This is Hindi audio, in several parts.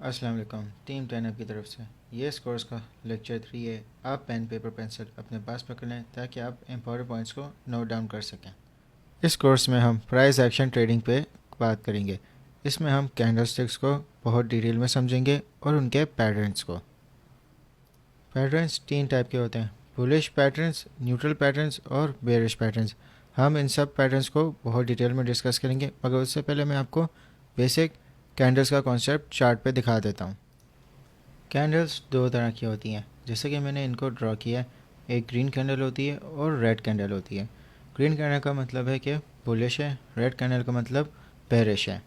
अस्सलाम वालेकुम। टीम 10 की तरफ से ये इस कोर्स का लेक्चर 3 है। आप पेन पेपर पेंसिल अपने पास पकड़ लें ताकि आप इम्पोर्टेंट पॉइंट्स को नोट डाउन कर सकें। इस कोर्स में हम प्राइस एक्शन ट्रेडिंग पे बात करेंगे। इसमें हम कैंडलस्टिक्स को बहुत डिटेल में समझेंगे और उनके पैटर्न्स को। पैटर्न्स 3 टाइप के होते हैं: बुलिश पैटर्न्स, न्यूट्रल पैटर्न्स और बेरिश पैटर्न्स। हम इन सब पैटर्न्स को बहुत डिटेल में डिस्कस करेंगे, मगर उससे पहले मैं आपको बेसिक कैंडल्स का कॉन्सेप्ट चार्ट पे दिखा देता हूँ। कैंडल्स 2 तरह की होती हैं, जैसे कि मैंने इनको ड्रॉ किया है। एक ग्रीन कैंडल होती है और रेड कैंडल होती है। ग्रीन कैंडल का मतलब है कि बुलिश है, रेड कैंडल का मतलब बेरिश है।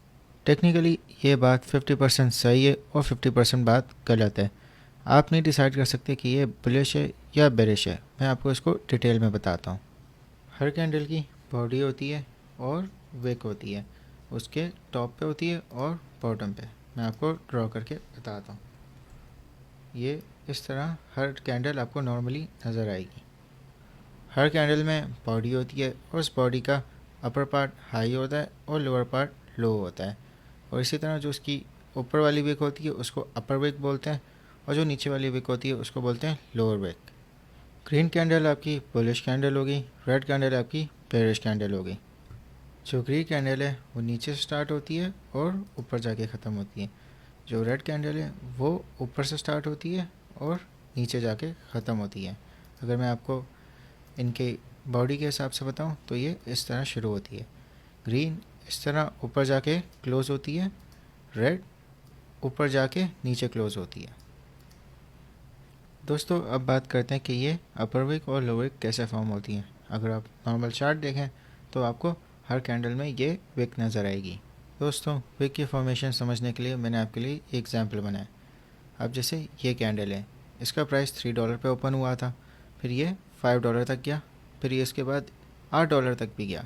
टेक्निकली ये बात 50% सही है और 50% बात गलत है। आप नहीं डिसाइड कर सकते कि ये बुलिश है या बेरिश है। मैं आपको इसको डिटेल में बताता हूँ। हर कैंडल की बॉडी होती है और विक होती है, उसके टॉप पे होती है और बॉटम पे। मैं आपको ड्रॉ करके बताता हूँ। ये इस तरह हर कैंडल आपको नॉर्मली नज़र आएगी। हर कैंडल में बॉडी होती है और उस बॉडी का अपर पार्ट हाई होता है और लोअर पार्ट लो होता है। और इसी तरह जो उसकी ऊपर वाली विक होती है उसको अपर विक बोलते हैं और जो नीचे वाली विक होती है उसको बोलते हैं लोअर विक। ग्रीन कैंडल आपकी बुलिश कैंडल होगी, रेड कैंडल आपकी बेरिश कैंडल होगी। जो ग्रीन कैंडल है वो नीचे से स्टार्ट होती है और ऊपर जाके ख़त्म होती है। जो रेड कैंडल है वो ऊपर से स्टार्ट होती है और नीचे जाके ख़त्म होती है। अगर मैं आपको इनके बॉडी के हिसाब से बताऊं तो ये इस तरह शुरू होती है। ग्रीन इस तरह ऊपर जाके क्लोज़ होती है, रेड ऊपर जाके नीचे क्लोज़ होती है। दोस्तों अब बात करते हैं कि ये अपर विक और लोअर विक कैसे फॉर्म होती हैं। अगर आप नॉर्मल चार्ट देखें तो आपको हर कैंडल में ये विक नज़र आएगी। दोस्तों विक की फॉर्मेशन समझने के लिए मैंने आपके लिए एक एग्जांपल बनाया। अब जैसे ये कैंडल है, इसका प्राइस $3 पे ओपन हुआ था, फिर ये $5 तक गया, फिर ये इसके बाद $8 तक भी गया।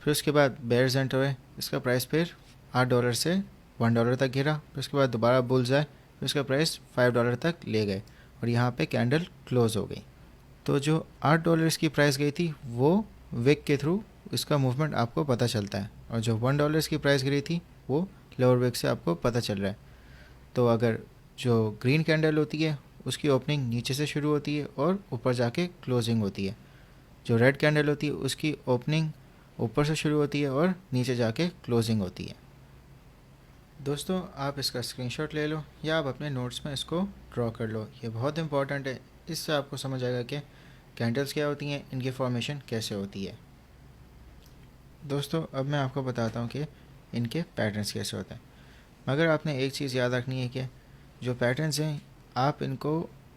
फिर उसके बाद बेयर्स एंटर हुए, इसका प्राइस फिर $8 से $1 तक गिरा, फिर उसके बाद दोबारा बुल्स आए, फिर उसका प्राइस $5 तक ले गए और यहाँ पे कैंडल क्लोज़ हो गई। तो जो $8 की प्राइस गई थी वो विक के थ्रू इसका मूवमेंट आपको पता चलता है, और जो $1 की प्राइस गिरी थी वो लोअर विक से आपको पता चल रहा है। तो अगर जो ग्रीन कैंडल होती है उसकी ओपनिंग नीचे से शुरू होती है और ऊपर जाके क्लोजिंग होती है। जो रेड कैंडल होती है उसकी ओपनिंग ऊपर से शुरू होती है और नीचे जाके क्लोजिंग होती है। दोस्तों आप इसका स्क्रीनशॉट ले लो या आप अपने नोट्स में इसको ड्रॉ कर लो, ये बहुत इंपॉर्टेंट है। इससे आपको समझ आएगा कि कैंडल्स क्या होती हैं, इनकी फॉर्मेशन कैसे होती है। दोस्तों अब मैं आपको बताता हूँ कि इनके पैटर्न्स कैसे होते हैं। मगर आपने एक चीज़ याद रखनी है कि जो पैटर्न्स हैं आप इनको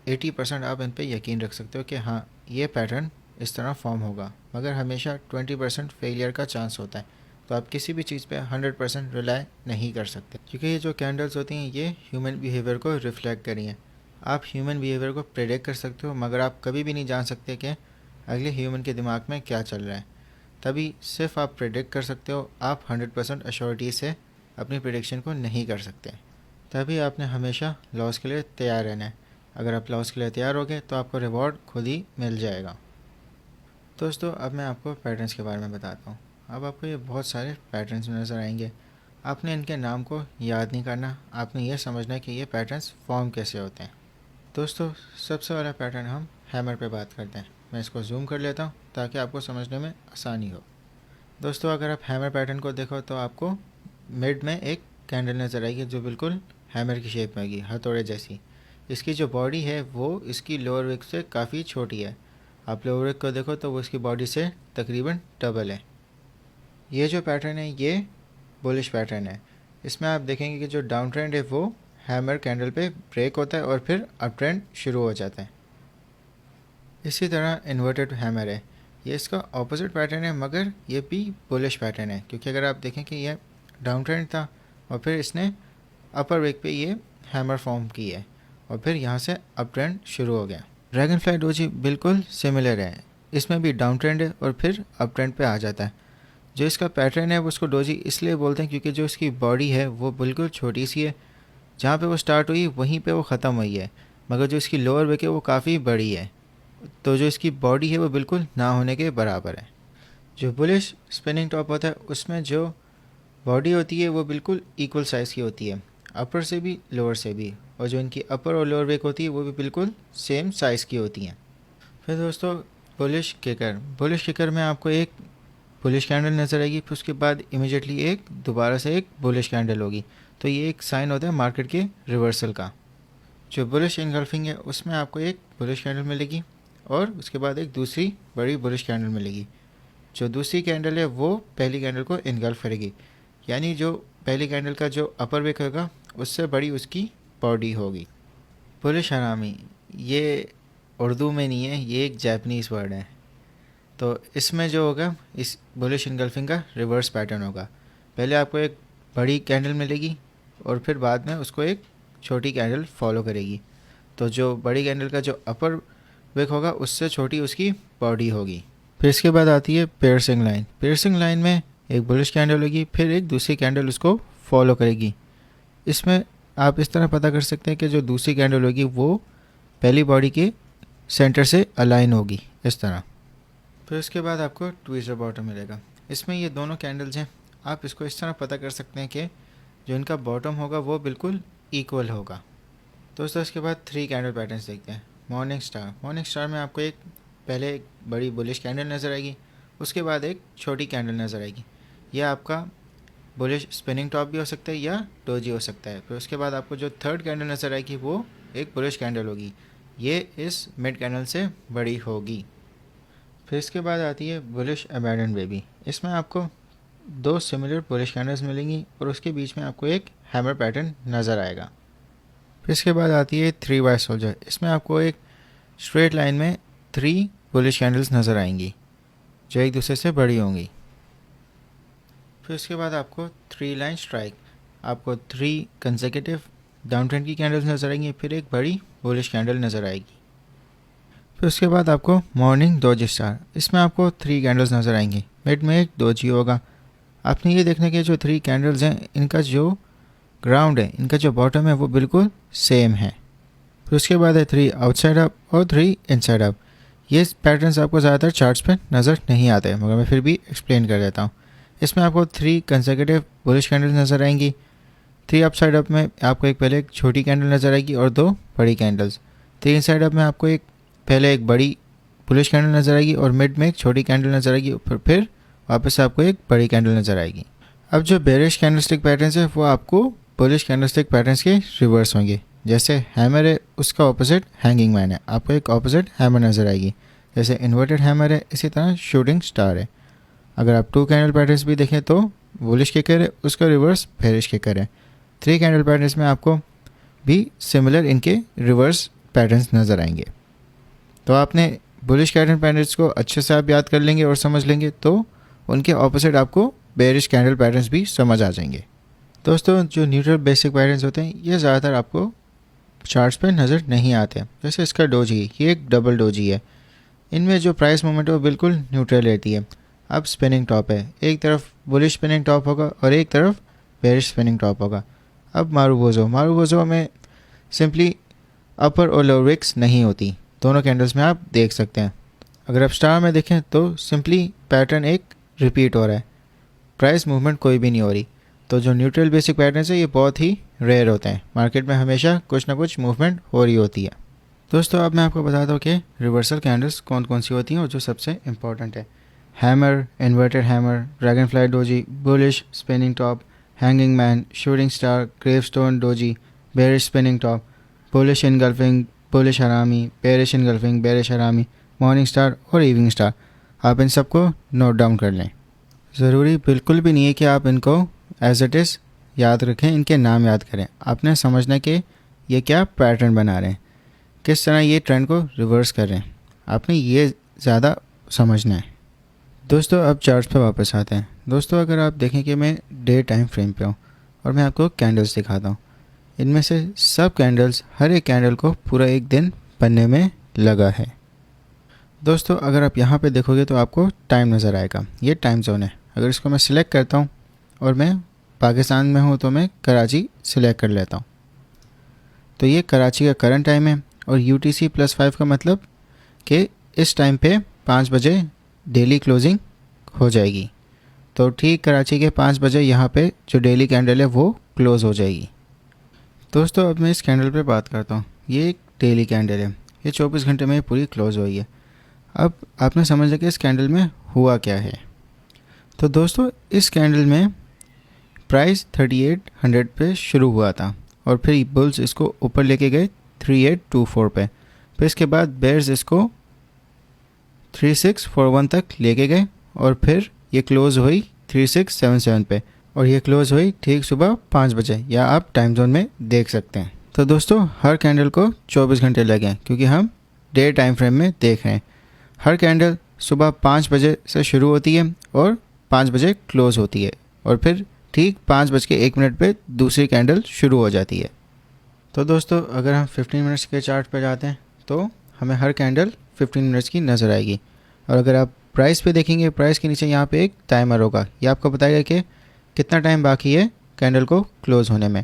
80% आप इन पे यकीन रख सकते हो कि हाँ ये पैटर्न इस तरह फॉर्म होगा, मगर हमेशा 20% फेलियर का चांस होता है। तो आप किसी भी चीज़ पे 100% रिलाई नहीं कर सकते, क्योंकि ये जो कैंडल्स होती हैं ये ह्यूमन बिहेवियर को रिफ्लेक्ट करी हैं। आप ह्यूमन बिहेवियर को प्रेडिक्ट कर सकते हो, मगर आप कभी भी नहीं जान सकते कि अगले ह्यूमन के दिमाग में क्या चल रहा है। तभी सिर्फ आप प्रेडिक्ट कर सकते हो, आप 100% अश्योरिटी से अपनी प्रेडिक्शन को नहीं कर सकते। तभी आपने हमेशा लॉस के लिए तैयार रहना है। अगर आप लॉस के लिए तैयार हो गए तो आपको रिवॉर्ड खुद ही मिल जाएगा। दोस्तों अब मैं आपको पैटर्न्स के बारे में बताता हूँ। अब आपको ये बहुत सारे पैटर्न्स नज़र आएंगे। आपने इनके नाम को याद नहीं करना, आपने ये समझना है कि ये पैटर्न्स फॉर्म कैसे होते हैं। दोस्तों सबसे वाला पैटर्न हम हैमर पे बात करते हैं। मैं इसको जूम कर लेता हूँ ताकि आपको समझने में आसानी हो। दोस्तों अगर आप हैमर पैटर्न को देखो तो आपको मिड में एक कैंडल नज़र आएगी जो बिल्कुल हैमर की शेप में होगी, हथौड़े जैसी। इसकी जो बॉडी है वो इसकी लोअर विक से काफ़ी छोटी है। आप लोअर विक को देखो तो वो इसकी बॉडी से तकरीबन डबल है। ये जो पैटर्न है ये बुलिश पैटर्न है। इसमें आप देखेंगे कि जो डाउन ट्रेंड है वो हैमर कैंडल पे ब्रेक होता है और फिर अप ट्रेंड शुरू हो जाता है। इसी तरह इन्वर्टेड हैमर है, ये इसका ऑपोजिट पैटर्न है, मगर ये भी बुलिश पैटर्न है, क्योंकि अगर आप देखें कि ये डाउन ट्रेंड था और फिर इसने अपर विक पे ये हैमर फॉर्म की है और फिर यहाँ से अप ट्रेंड शुरू हो गया। ड्रैगन फ्लाई डोजी बिल्कुल सिमिलर है, इसमें भी डाउन ट्रेंड है और फिर अप ट्रेंड पे आ जाता है। जो इसका पैटर्न है वो उसको डोजी इसलिए बोलते हैं क्योंकि जो इसकी बॉडी है वो बिल्कुल छोटी सी है, जहाँ पे वो स्टार्ट हुई वहीं पे वो ख़त्म हुई है, मगर जो इसकी लोअर विक है वो काफ़ी बड़ी है, तो जो इसकी बॉडी है वो बिल्कुल ना होने के बराबर है। जो बुलिश स्पिनिंग टॉप होता है उसमें जो बॉडी होती है वो बिल्कुल इक्वल साइज़ की होती है। अपर से भी लोअर से भी, और जो इनकी अपर और लोअर विक होती है वो भी बिल्कुल सेम साइज़ की होती हैं। फिर दोस्तों बुलिश किकर में आपको एक बुलिश कैंडल नज़र आएगी, फिर उसके बाद इमीडिएटली दोबारा से एक बुलिश कैंडल होगी। तो ये एक साइन होता है मार्केट के रिवर्सल का। जो बुलिश इनगल्फिंग है उसमें आपको एक बुलिश कैंडल मिलेगी और उसके बाद एक दूसरी बड़ी बुलिश कैंडल मिलेगी। जो दूसरी कैंडल है वो पहली कैंडल को इनगल्फ करेगी, यानी जो पहली कैंडल का जो अपर विक होगा उससे बड़ी उसकी बॉडी होगी। बुलिश हरामी ये उर्दू में नहीं है, ये एक जापानीज़ वर्ड है। तो इसमें जो होगा इस बुलिश इनगल्फिंग का रिवर्स पैटर्न होगा। पहले आपको एक बड़ी कैंडल मिलेगी और फिर बाद में उसको एक छोटी कैंडल फॉलो करेगी। तो जो बड़ी कैंडल का जो अपर विक होगा उससे छोटी उसकी बॉडी होगी। फिर इसके बाद आती है पियर्सिंग लाइन। पियर्सिंग लाइन में एक बुलिश कैंडल होगी, फिर एक दूसरी कैंडल उसको फॉलो करेगी। इसमें आप इस तरह पता कर सकते हैं कि जो दूसरी कैंडल होगी वो पहली बॉडी के सेंटर से अलाइन होगी, इस तरह। फिर उसके बाद आपको ट्विस्टर बॉटम मिलेगा। इसमें ये दोनों कैंडल्स हैं, आप इसको इस तरह पता कर सकते हैं कि जो इनका बॉटम होगा वो बिल्कुल इक्वल होगा। दोस्तों इसके बाद 3 कैंडल पैटर्न्स देखते हैं। मॉर्निंग स्टार में आपको पहले एक बड़ी बुलिश कैंडल नज़र आएगी, उसके बाद एक छोटी कैंडल नज़र आएगी। यह आपका बुलिश स्पिनिंग टॉप भी हो सकता है या डोजी हो सकता है। फिर उसके बाद आपको जो थर्ड कैंडल नज़र आएगी वो एक बुलिश कैंडल होगी, ये इस मिड कैंडल से बड़ी होगी। फिर इसके बाद आती है बुलिश अबैंडन बेबी। इसमें आपको 2 सिमिलर बुलिश कैंडल्स मिलेंगी और उसके बीच में आपको एक हैमर पैटर्न नज़र आएगा। फिर इसके बाद आती है 3 वाइट सोल्जर। इसमें आपको एक स्ट्रेट लाइन में 3 बुलिश कैंडल्स नज़र आएंगी जो एक दूसरे से बड़ी होंगी। फिर उसके बाद आपको 3 लाइन स्ट्राइक, आपको 3 कंसेक्यूटिव डाउन ट्रेंड की कैंडल्स नज़र आएंगी, फिर एक बड़ी बुलिश कैंडल नज़र आएगी। फिर उसके बाद आपको मॉर्निंग डोजी स्टार। इसमें आपको 3 कैंडल्स नज़र आएंगी, मिड में एक डोजी होगा। आपने ये देखने के जो 3 कैंडल्स हैं इनका जो ग्राउंड है, इनका जो बॉटम है वो बिल्कुल सेम है। फिर उसके बाद है 3 आउटसाइड अप और 3 इनसाइड अप। ये पैटर्न्स आपको ज़्यादातर चार्ट्स पे नज़र नहीं आते हैं, मगर मैं फिर भी एक्सप्लेन कर देता हूँ। इसमें आपको 3 कंसेक्यूटिव बुलिश कैंडल्स नज़र आएंगी। 3 अपसाइड अप में आपको पहले एक छोटी कैंडल नज़र आएगी और 2 बड़ी कैंडल्स। 3 इनसाइड अप में आपको पहले एक बड़ी बुलिश कैंडल नज़र आएगी और मिड में एक छोटी कैंडल नज़र आएगी, फिर वापस आपको एक बड़ी कैंडल नज़र आएगी। अब जो बेरिश कैंडलस्टिक पैटर्न्स है वो आपको बुलिश कैंडलस्टिक पैटर्न्स के रिवर्स होंगे। जैसे हैमर है उसका ऑपोजिट हैंगिंग मैन है, आपको एक ऑपोजिट हैमर नज़र आएगी। जैसे इन्वर्टेड हैमर है, इसी तरह शूटिंग स्टार है। अगर आप 2 कैंडल पैटर्न्स भी देखें तो बुलिश किकर है, उसका रिवर्स बेरिश किकर है। 3 कैंडल पैटर्न्स में आपको भी सिमिलर इनके रिवर्स पैटर्न्स नज़र आएंगे। तो आपने बुलिश कैंडल पैटर्न्स को अच्छे से आप याद कर लेंगे और समझ लेंगे तो उनके ऑपोजिट आपको बेरिश कैंडल पैटर्न्स भी समझ आ जाएंगे। दोस्तों जो न्यूट्रल बेसिक पैटर्न्स होते हैं ये ज़्यादातर आपको चार्ट्स पे नज़र नहीं आते हैं। जैसे इसका डोजी, ये एक डबल डोजी है। इनमें जो प्राइस मूवमेंट है वो बिल्कुल न्यूट्रल रहती है। अब स्पिनिंग टॉप है, एक तरफ बुलिश स्पिनिंग टॉप होगा और एक तरफ बेरिश स्पिनिंग टॉप होगा। अब मारूबोजो में सिंपली अपर और लोअर विक्स नहीं होती, दोनों कैंडल्स में आप देख सकते हैं। अगर आप स्टार में देखें तो सिंपली पैटर्न एक रिपीट हो रहा है, प्राइस मूवमेंट कोई भी नहीं हो रही। तो जो न्यूट्रल बेसिक पैटर्न्स है ये बहुत ही रेयर होते हैं, मार्केट में हमेशा कुछ ना कुछ मूवमेंट हो रही होती है। दोस्तों अब मैं आपको बताता हूँ कि रिवर्सल कैंडल्स कौन कौन सी होती हैं और जो सबसे इम्पॉर्टेंट है। Hammer, inverted hammer, dragon fly doji, bullish spinning top, hanging man, shooting star, gravestone doji, bearish spinning top, bullish engulfing, bullish हरामी, बेरिश इनगल्फिंग, बेरिश हरामी, मॉर्निंग स्टार और इवनिंग स्टार। आप इन सबको नोट डाउन कर लें। ज़रूरी बिल्कुल भी नहीं है कि आप इनको एज इट इज़ याद रखें, इनके नाम याद करें। आपने समझना कि ये क्या पैटर्न बना रहे हैं, किस तरह ये ट्रेंड को रिवर्स कर रहे हैं, आपने ये ज़्यादा समझना है। दोस्तों अब चार्ट्स पे वापस आते हैं। दोस्तों अगर आप देखें कि मैं डे टाइम फ्रेम पे हूँ और मैं आपको कैंडल्स दिखाता हूँ, इनमें से सब कैंडल्स, हर एक कैंडल को पूरा एक दिन बनने में लगा है। दोस्तों अगर आप यहाँ पे देखोगे तो आपको टाइम नज़र आएगा, ये टाइम जोन है। अगर इसको मैं सिलेक्ट करता हूँ और मैं पाकिस्तान में हूँ तो मैं कराची सिलेक्ट कर लेता हूँ, तो ये कराची का करंट टाइम है। और UTC+5 का मतलब कि इस टाइम पे 5 बजे डेली क्लोजिंग हो जाएगी। तो ठीक कराची के 5 बजे यहाँ पे जो डेली कैंडल है वो क्लोज़ हो जाएगी। दोस्तों अब मैं इस कैंडल पे बात करता हूँ। ये एक डेली कैंडल है, ये 24 घंटे में पूरी क्लोज हुई है। अब आपने समझ लिया कि इस कैंडल में हुआ क्या है। तो दोस्तों इस कैंडल में प्राइस 3800 पे शुरू हुआ था और फिर बुल्स इसको ऊपर लेके गए 3824 पे। फिर इसके बाद बेयर्स इसको 3641 तक लेके गए और फिर ये क्लोज़ हुई 3677 पे और ये क्लोज़ हुई ठीक सुबह 5 बजे, या आप टाइम जोन में देख सकते हैं। तो दोस्तों हर कैंडल को 24 घंटे लगे हैं क्योंकि हम डे टाइम फ्रेम में देख रहे हैं। हर कैंडल सुबह 5 बजे से शुरू होती है और 5 बजे क्लोज़ होती है और फिर ठीक 5:01 पे दूसरी कैंडल शुरू हो जाती है। तो दोस्तों अगर हम 15 मिनट्स के चार्ट पर जाते हैं तो हमें हर कैंडल 15 मिनट्स की नज़र आएगी। और अगर आप प्राइस पे देखेंगे, प्राइस के नीचे यहाँ पे एक टाइमर होगा, ये आपको बताएगा कि कितना टाइम बाकी है कैंडल को क्लोज़ होने में।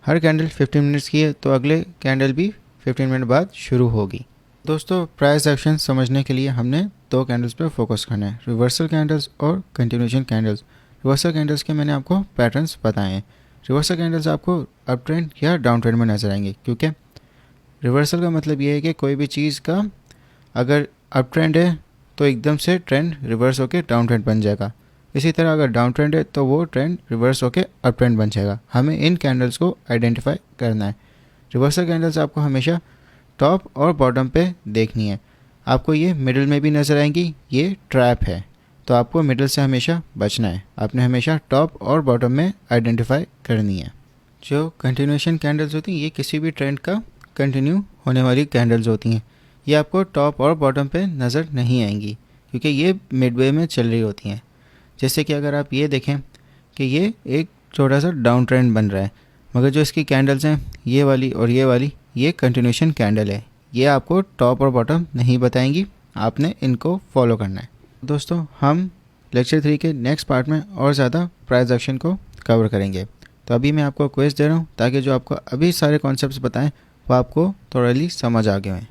हर कैंडल 15 मिनट्स की है तो अगले कैंडल भी 15 मिनट बाद शुरू होगी। दोस्तों प्राइस एक्शन समझने के लिए हमने 2 कैंडल्स पर फोकस करना है, रिवर्सल कैंडल्स और कंटिन्यूएशन कैंडल्स। रिवर्सल कैंडल्स के मैंने आपको पैटर्न्स बताए हैं। रिवर्सल कैंडल्स आपको अप ट्रेंड या डाउन ट्रेंड में नज़र आएंगे, क्योंकि रिवर्सल का मतलब ये है कि कोई भी चीज़ का अगर अप ट्रेंड है तो एकदम से ट्रेंड रिवर्स होकर डाउन ट्रेंड बन जाएगा। इसी तरह अगर डाउन ट्रेंड है तो वो ट्रेंड रिवर्स होकर अप ट्रेंड बन जाएगा। हमें इन कैंडल्स को आइडेंटिफाई करना है। रिवर्सल कैंडल्स आपको हमेशा टॉप और बॉटम पे देखनी है। आपको ये मिडिल में भी नज़र आएंगी, ये ट्रैप है, तो आपको मिडिल से हमेशा बचना है। आपने हमेशा टॉप और बॉटम में आइडेंटिफाई करनी है। जो कंटिन्यूएशन कैंडल्स होती हैं ये किसी भी ट्रेंड का कंटिन्यू होने वाली कैंडल्स होती हैं। ये आपको टॉप और बॉटम पे नज़र नहीं आएंगी क्योंकि ये मिडवे में चल रही होती हैं। जैसे कि अगर आप ये देखें कि ये एक छोटा सा डाउन ट्रेंड बन रहा है, मगर जो इसकी कैंडल्स हैं ये वाली और ये वाली, ये कंटिन्यूएशन कैंडल है। ये आपको टॉप और बॉटम नहीं बताएंगी, आपने इनको फॉलो करना है। दोस्तों हम लेक्चर 3 के नेक्स्ट पार्ट में और ज़्यादा प्राइस एक्शन को कवर करेंगे। तो अभी मैं आपको क्विज दे रहा हूँ ताकि जो आपको अभी सारे कॉन्सेप्ट्स बताएं वो आपको थोड़ा समझ आ गए हैं।